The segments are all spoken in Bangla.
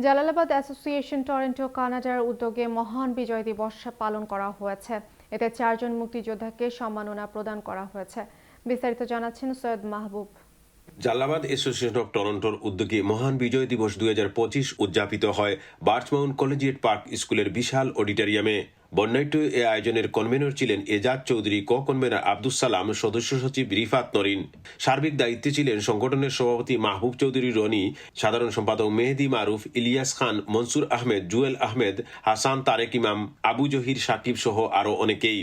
জালালাবাদ অ্যাসোসিয়েশন টরন্টো কানাডার উদ্যোগে মহান বিজয় দিবস পালন করা হয়েছে। এতে 4 জন মুক্তিযোদ্ধাকে সম্মাননা প্রদান করা হয়েছে। বিস্তারিত জানাচ্ছেন সৈয়দ মাহবুব। জালালাবাদ অ্যাসোসিয়েশন অব টরন্টোর উদ্যোগে মহান বিজয় দিবস 2025 উদযাপিত হয় বার্চমাউন্ট কলেজিয়েট পার্ক স্কুলের বিশাল অডিটোরিয়ামে। বর্ণাঢ্য এ আয়োজনের কনভেনর ছিলেন এজাজ চৌধুরী, কনভেনর আব্দুস সালাম, সদস্য সচিব রিফাত নরিন। সার্বিক দায়িত্বে ছিলেন সংগঠনের সভাপতি মাহবুব চৌধুরী রনি, সাধারণ সম্পাদক মেহেদি মারুফ, ইলিয়াস খান, মনসুর আহমেদ, জুয়েল আহমেদ, হাসান তারেক ইমাম, আবু জহির সাকিব সহ আরো অনেকেই।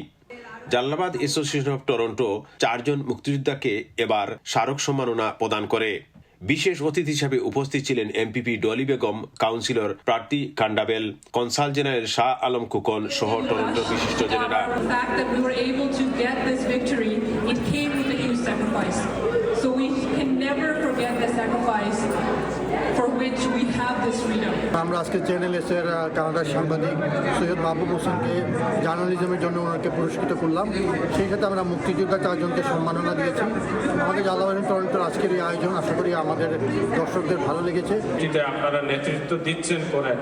জালালাবাদ অ্যাসোসিয়েশন অব টরন্টো 4 জন মুক্তিযোদ্ধাকে এবার স্মারক সম্মাননা প্রদান করে। বিশেষ অতিথি হিসাবে উপস্থিত ছিলেন এমপিপি ডলি বেগম, কাউন্সিলর প্রার্থী কান্ডাবেল, কনসাল জেনারেল শাহ আলম খুকন সহ টরন্টোর বিশিষ্ট জেনেরা। আমরা আজকে চ্যানেল এসের কানাডার সাংবাদিক সৈয়দ মাহবুব হোসেনকে জার্নালিজমের জন্য ওনাকে পুরস্কৃত করলাম। সেই সাথে আমরা মুক্তিযোদ্ধা 4 জনকে সম্মাননা দিয়েছি। আমাদের জালালাবাদ টরন্টোর আজকের এই আয়োজন আশা করি আমাদের দর্শকদের ভালো লেগেছে। আপনারা নেতৃত্ব দিচ্ছেন করেন।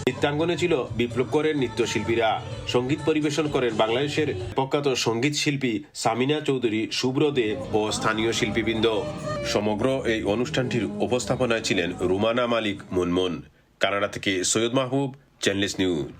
নৃত্যাঙ্গনে ছিল বিপ্লব করেন নৃত্যশিল্পীরা। সঙ্গীত পরিবেশন করেন বাংলাদেশের প্রখ্যাত সঙ্গীত শিল্পী সামিনা চৌধুরী, শুভ্র দে ও স্থানীয় শিল্পীবৃন্দ। সমগ্র এই অনুষ্ঠানটির উপস্থাপনায় ছিলেন রুমানা মালিক মুনমুন। কানাডা থেকে সৈয়দ মাহবুব, চ্যানেলস নিউজ।